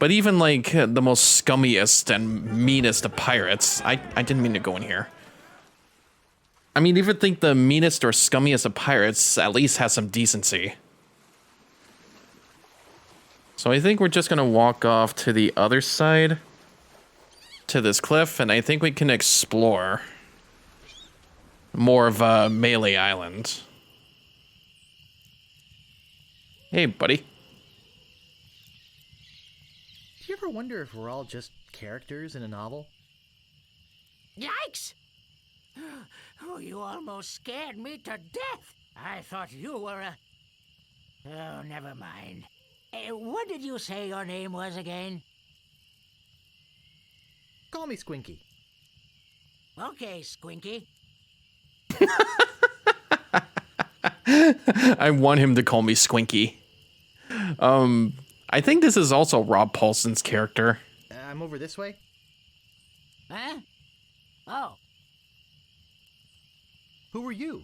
But even like the most scummiest and meanest of pirates, I didn't mean to go in here. I mean, even think the meanest or scummiest of pirates at least has some decency. So I think we're just gonna walk off to the other side, to this cliff, and I think we can explore more of Melee Island. Hey, buddy. Do you ever wonder if we're all just characters in a novel? Yikes! Oh, you almost scared me to death. I thought you were a... Oh, never mind. What did you say your name was again? Call me Squinky. Okay, Squinky. I want him to call me Squinky. I think this is also Rob Paulsen's character. I'm over this way. Huh? Oh. Who are you?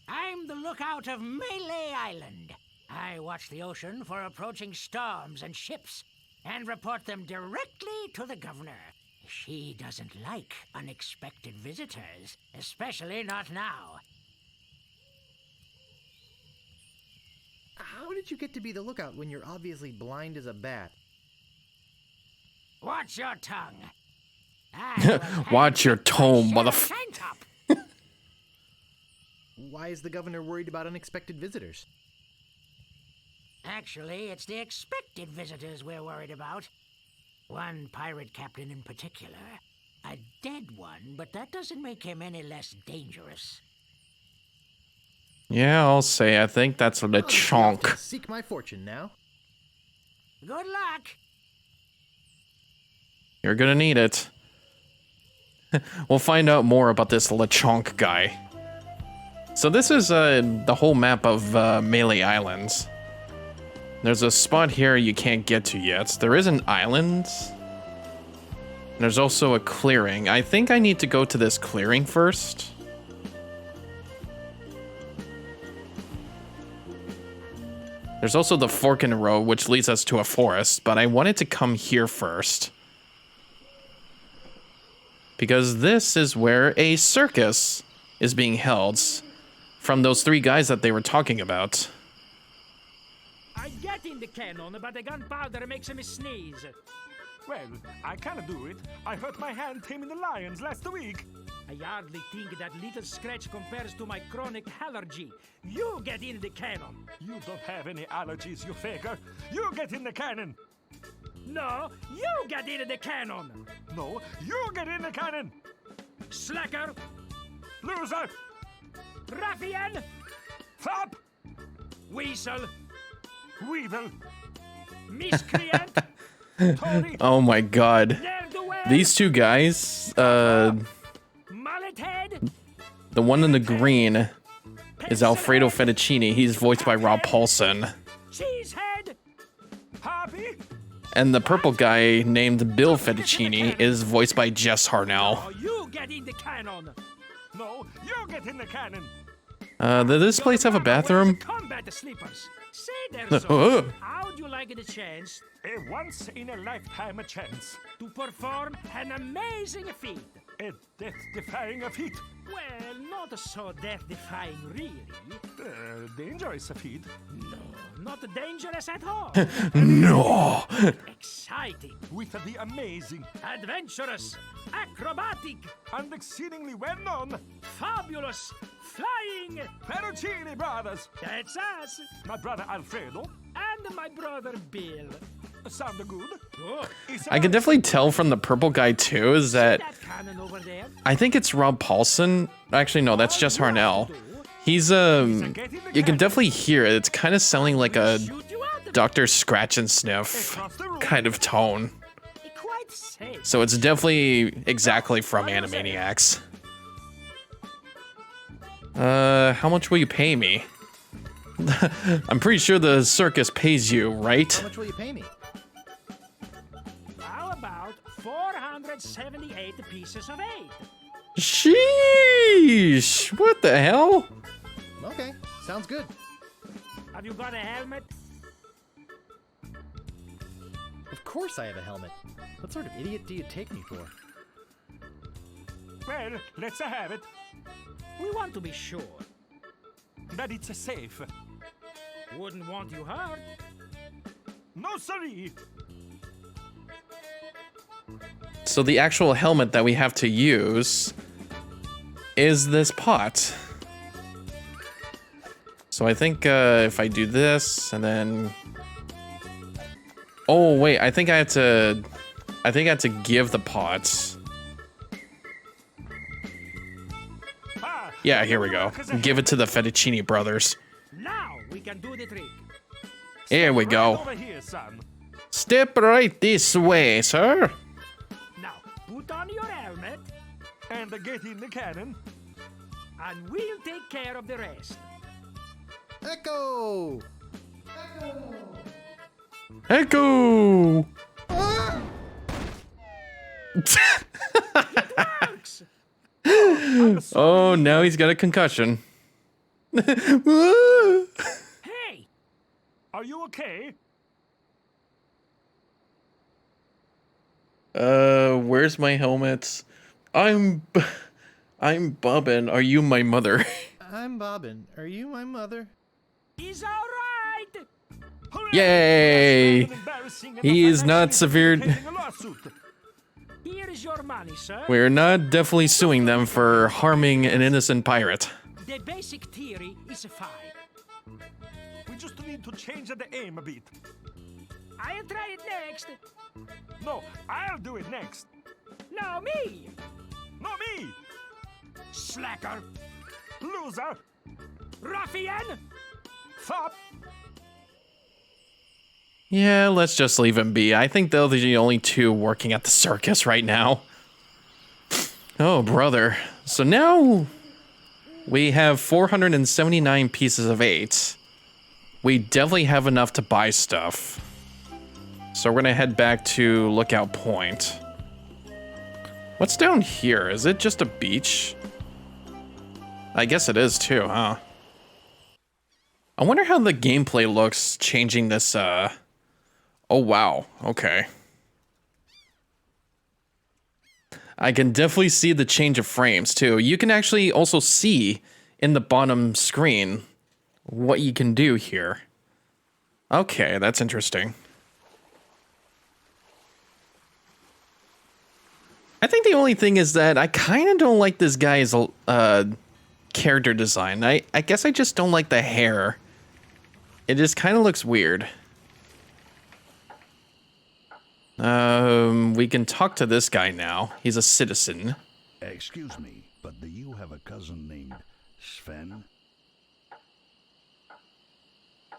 I'm the lookout of Melee Island. I watch the ocean for approaching storms and ships and report them directly to the governor. She doesn't like unexpected visitors, especially not now. How did you get to be the lookout when you're obviously blind as a bat? Watch your tongue. Watch your tone, motherfucker. Why is the governor worried about unexpected visitors? Actually, it's the expected visitors we're worried about. One pirate captain in particular. A dead one, but that doesn't make him any less dangerous. Yeah, I'll say. I think that's the chonk. Seek my fortune now. Good luck. You're gonna need it. We'll find out more about this LeChonk guy. So this is the whole map of Melee Islands. There's a spot here you can't get to yet. There is an island. There's also a clearing. I think I need to go to this clearing first. There's also the fork in the road, which leads us to a forest, but I wanted to come here first. Because this is where a circus is being held from those three guys that they were talking about. I get in the cannon, but the gunpowder makes me sneeze. Well, I cannot do it. I hurt my hand taming the lions last week. I hardly think that little scratch compares to my chronic allergy. You get in the cannon. You don't have any allergies, you faker. You get in the cannon. No, you get in the cannon. No, you get in the cannon. Slacker, Loser. ruffian, Flop. weasel, Weevil. miscreant, Tory. Oh my god. ne'er-do-well, These two guys, mullet-head, the one in the green is Alfredo Fettuccini. He's voiced by Rob Paulsen. cheesehead, Happy. And the purple guy named Bill Fettuccini is voiced by Jess Harnell. oh, you get in the cannon. No, you get in the cannon. Does this place have a bathroom? Combat sleepers. Say there, so. How'd you like the chance A once-in-a-lifetime chance. to perform an amazing feat? A death-defying feat. Well, not so death-defying, really. Dangerous feat. No, not dangerous at all. No. Exciting, With the amazing adventurous, acrobatic, and exceedingly well-known fabulous, flying. Fettuccini Brothers. That's us. My brother Alfredo. And my brother Bill. Sound good? Oh, I can definitely tell from the purple guy too is that that cannon over there. I think it's Rob Paulsen. Actually, no, that's Jess Harnell. He's you can definitely hear it. It's kind of sounding like a Shoot you out. Dr. Scratch and Sniff kind of tone. Quite safe. So it's definitely exactly from Animaniacs. How much will you pay me? I'm pretty sure the circus pays you, right? How much will you pay me? How about 478 pieces of 8? Sheesh! What the hell? Okay, sounds good. Have you got a helmet? Of course I have a helmet. What sort of idiot do you take me for? Well, let's have it. We want to be sure. That it's safe. Wouldn't want you hurt. No, sorry. So the actual helmet that we have to use is this pot. So I think if I do this and then... Oh, wait, I think I have to give the pots. Yeah, here we go. Give it to the Fettuccine brothers. Now we can do the trick. Here we Right go. over here, son. Step right this way, sir. Now put on your helmet, And get in the cannon. and we'll take care of the rest. Echo! Echo! Works. Oh, now he's got a concussion. Hey, Are you okay? Where's my helmet? I'm Bobbin. Are you my mother? I'm Bobbin. Are you my mother? he's all right. Hooray! Yay! An embarrassing and He is not financially severe- debilitating lawsuit. Here is your money, sir. We're not definitely suing them for harming an innocent pirate. The basic theory is fine. We just need to change the aim a bit. I'll try it next. No, I'll do it next. No, me. No, me! Slacker. Loser! Ruffian. Fop! Yeah, let's just leave him be. I think they're the only two working at the circus right now. Oh, brother. So now we have 479 pieces of 8. We definitely have enough to buy stuff. So we're gonna head back to Lookout Point. What's down here? Is it just a beach? I guess it is too, huh? I wonder how the gameplay looks changing this, Oh, wow. Okay. I can definitely see the change of frames, too. You can actually also see in the bottom screen what you can do here. Okay, that's interesting. I think the only thing is that I kind of don't like this guy's character design. I guess I just don't like the hair. It just kind of looks weird. We can talk to this guy now. He's a citizen. Excuse me, but do you have a cousin named Sven?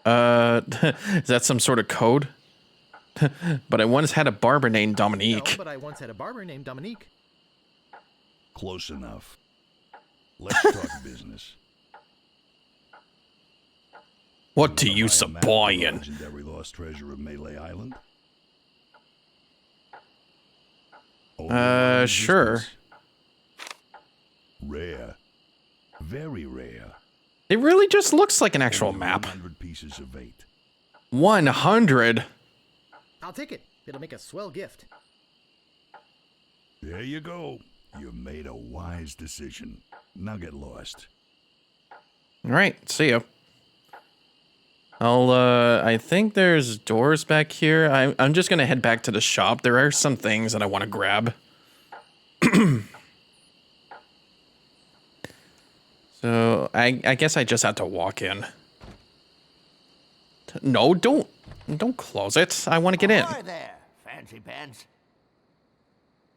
Is that some sort of code? But I once had a barber named No, Dominique. but I once had a barber named Dominique. Close enough. Let's talk business. What do you Buy a map of the supplying? legendary lost treasure of Melee Island? Only one in Sure. existence? Rare. Very rare. It really just looks like an actual Only map. 100 pieces of 8. 100? I'll take it. It'll make a swell gift. There you go. You made a wise decision. Now get lost. Alright, see ya. I think there's doors back here. I'm just gonna head back to the shop. There are some things that I want to grab. So, I guess I just have to walk in. No, don't close it. I want to get in. Ahoy there, fancy pants.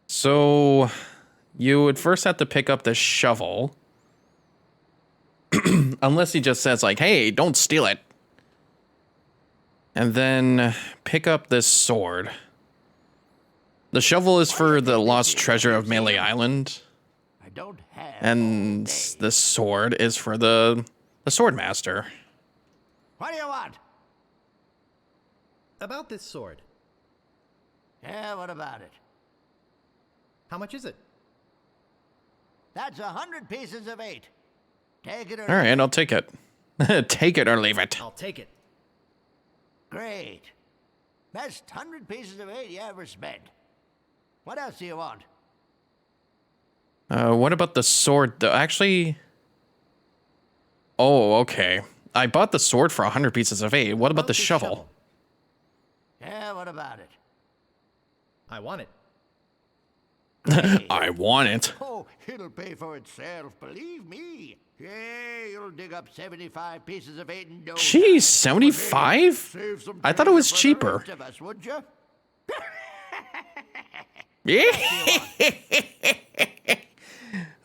So, you would first have to pick up the shovel. Unless he just says like, hey, don't steal it. And then pick up this sword. The shovel is for the lost treasure of Melee Island. I don't have And all day. the sword is for the sword master. What do you want? About this sword. Yeah, what about it? How much is it? That's 100 pieces of 8. Take it or All right, I'll take it. Take it or leave it. I'll take it. Great. Best 100 pieces of 8 you ever spent. What else do you want? What about the sword, though? Actually... Oh, okay. I bought the sword for 100 pieces of 8. What about the shovel? Yeah, what about it? I want it. I want it. Oh, it'll pay for itself, believe me. Yeah, you'll dig up 75 pieces of 8 and no Jeez, 75? Save some I thought it was treasure for the cheaper. rest of us, would you?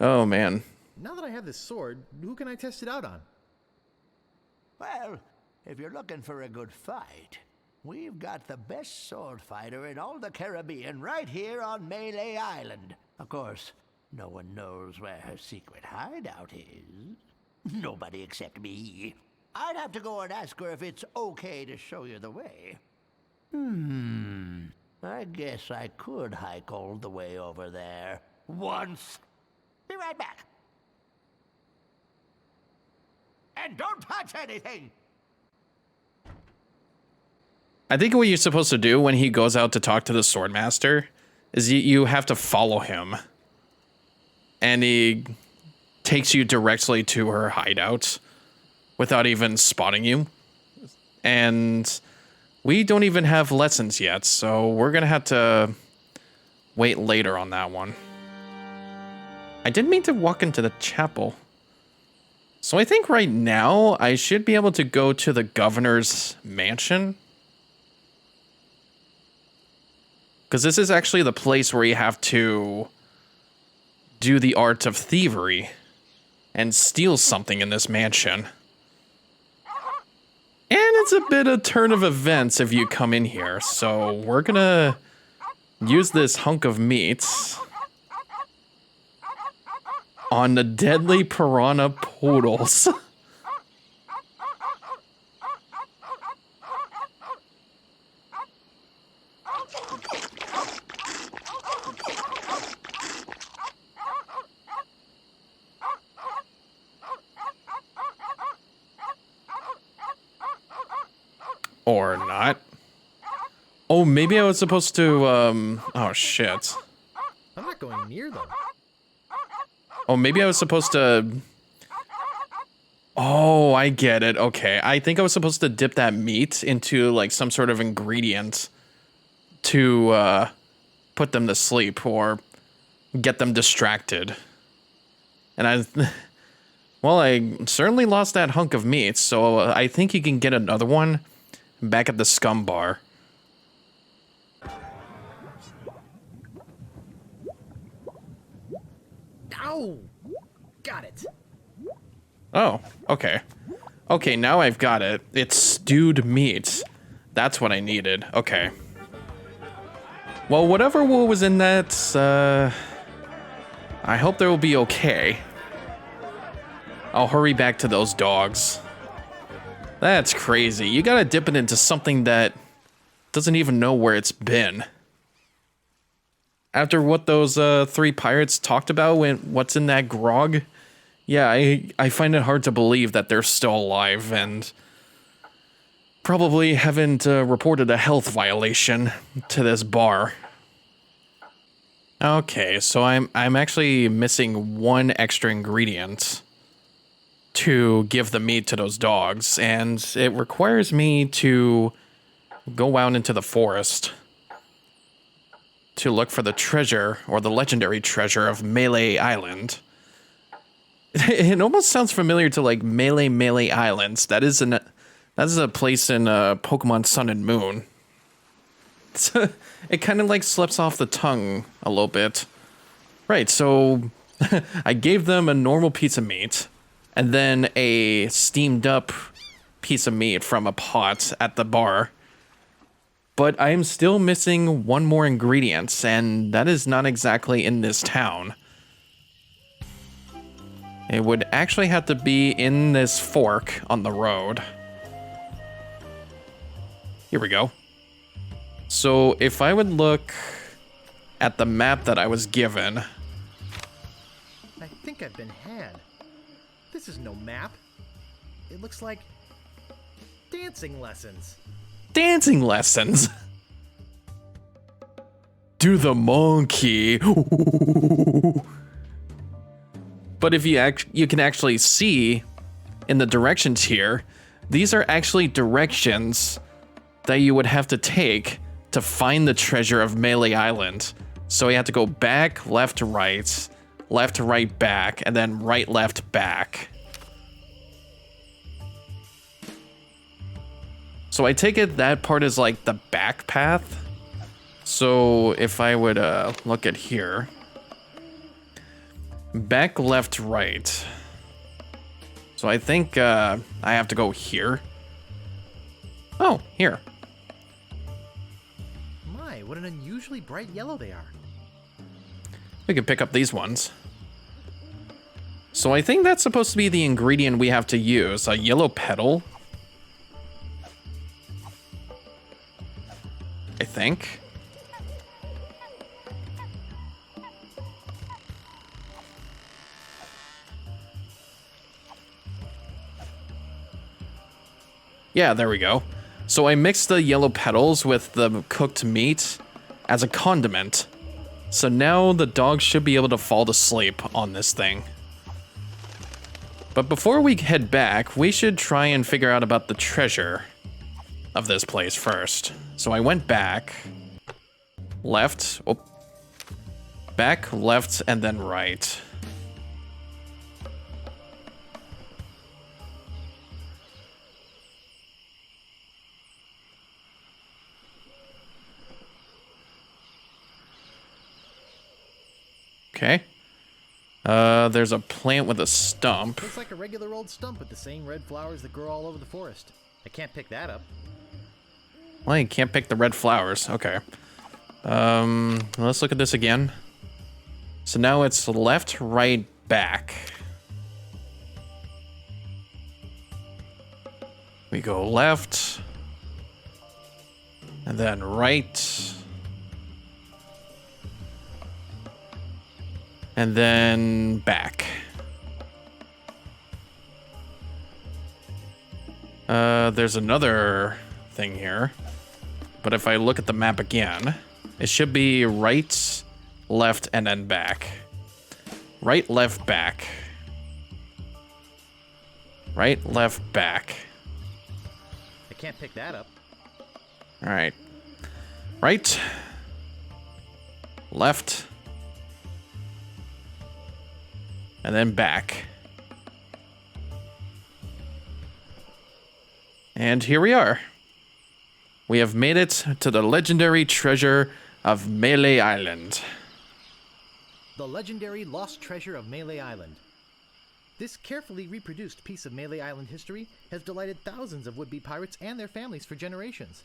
Oh, man. Now that I have this sword, who can I test it out on? Well, if you're looking for a good fight, we've got the best sword fighter in all the Caribbean right here on Melee Island. Of course, no one knows where her secret hideout is. Nobody except me. I'd have to go and ask her if it's okay to show you the way. I guess I could hike all the way over there. Once. Be right back. And don't touch anything! I think what you're supposed to do when he goes out to talk to the swordmaster is you have to follow him. And he takes you directly to her hideout without even spotting you. And we don't even have lessons yet, so we're gonna have to wait later on that one. I didn't mean to walk into the chapel. So I think right now I should be able to go to the governor's mansion. Because this is actually the place where you have to do the art of thievery and steal something in this mansion. And it's a bit of turn of events if you come in here. So we're gonna use this hunk of meat on the deadly piranha poodles. Or not. Oh, maybe I was supposed to, oh shit. I'm not going near them. Oh, maybe I was supposed to... Oh, I get it. Okay, I think I was supposed to dip that meat into, like, some sort of ingredient to, put them to sleep or get them distracted. And well, I certainly lost that hunk of meat, so I think you can get another one back at the scum bar. Ow! Got it. Oh, okay. Okay, now I've got it. It's stewed meat. That's what I needed. Okay. Well, whatever was in that, I hope they will be okay. I'll hurry back to those dogs. That's crazy. You gotta dip it into something that doesn't even know where it's been. After what those 3 pirates talked about when what's in that grog, yeah, I find it hard to believe that they're still alive and probably haven't reported a health violation to this bar. Okay, so I'm actually missing one extra ingredient to give the meat to those dogs, and it requires me to go out into the forest to look for the treasure, or the legendary treasure of Melee Island. It almost sounds familiar to like Melee Islands. That is a place in Pokemon Sun and Moon. It kind of like slips off the tongue a little bit. Right, so I gave them a normal piece of meat and then a steamed up piece of meat from a pot at the bar. But I'm still missing one more ingredient, and that is not exactly in this town. It would actually have to be in this fork on the road. Here we go. So if I would look at the map that I was given. I think I've been had. This is no map. It looks like dancing lessons. Dancing lessons? Do the monkey. But if you can actually see in the directions here, these are actually directions that you would have to take to find the treasure of Melee Island. So you have to go back, left, right, back, and then right, left, back. So I take it that part is like the back path. So if I would look at here. Back, left, right. So I think I have to go here. Oh, here. My, what an unusually bright yellow they are. We can pick up these ones. So I think that's supposed to be the ingredient we have to use. A yellow petal. I think. Yeah, there we go. So I mixed the yellow petals with the cooked meat as a condiment. So now the dog should be able to fall asleep on this thing. But before we head back, we should try and figure out about the treasure of this place first. So I went back, left, oh, back, left, and then right. Okay. There's a plant with a stump. Looks like a regular old stump with the same red flowers that grow all over the forest. I can't pick that up. Well, you can't pick the red flowers. Okay. Let's look at this again. So now it's left, right, back. We go left. And then right. And then back. There's another thing here. But if I look at the map again, it should be right, left, and then back. Right, left, back. Right, left, back. I can't pick that up. All right. Right. Left. And then back. And here we are. We have made it to the legendary treasure of Melee Island. The legendary lost treasure of Melee Island. This carefully reproduced piece of Melee Island history has delighted thousands of would-be pirates and their families for generations.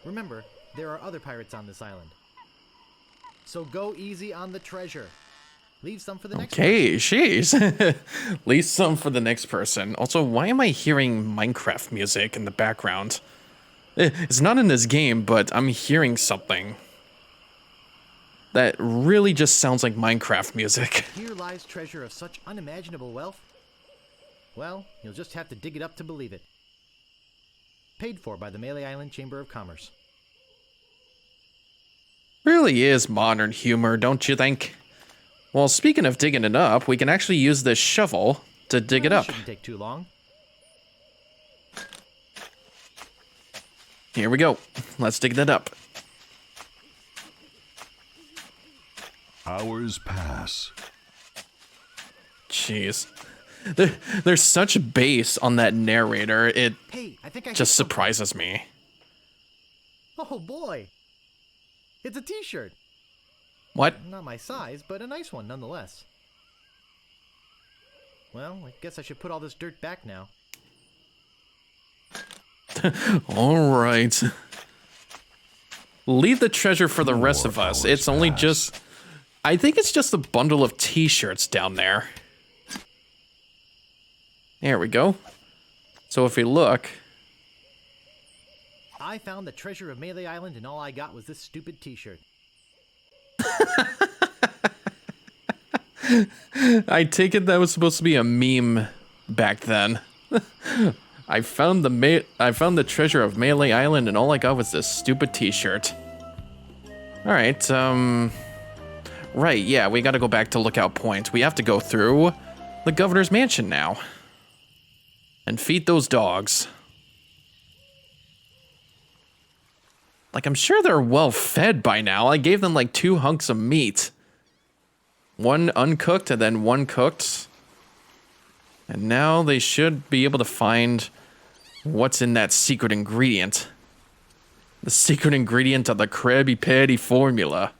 Remember, there are other pirates on this island. So go easy on the treasure. Leave some for the next person. Okay, jeez. Leave some for the next person. Also, why am I hearing Minecraft music in the background? It's not in this game, but I'm hearing something that really just sounds like Minecraft music. Here lies treasure of such unimaginable wealth. Well, you'll just have to dig it up to believe it. Paid for by the Melee Island Chamber of Commerce. Really is modern humor, don't you think? Well, speaking of digging it up, we can actually use this shovel to dig it up. Shouldn't take too long. Here we go. Let's dig that up. Hours pass. Jeez. There's such bass on that narrator, it Hey, I think I just hit something. surprises me. Oh boy! It's a t-shirt. What? Not my size, but a nice one nonetheless. Well, I guess I should put all this dirt back now. Alright. Leave the treasure for the rest of us. It's only just... I think it's just a bundle of t-shirts down there. There we go. So if we look... I found the treasure of Melee Island and all I got was this stupid t-shirt. I take it that was supposed to be a meme back then. I found the treasure of Melee Island and all I got was this stupid t-shirt. All right, right, yeah, we gotta go back to Lookout Point. We have to go through the governor's mansion now. And feed those dogs. Like, I'm sure they're well fed by now. I gave them like 2 hunks of meat. One uncooked and then one cooked. And now they should be able to find what's in that secret ingredient. The secret ingredient of the Krabby Patty formula.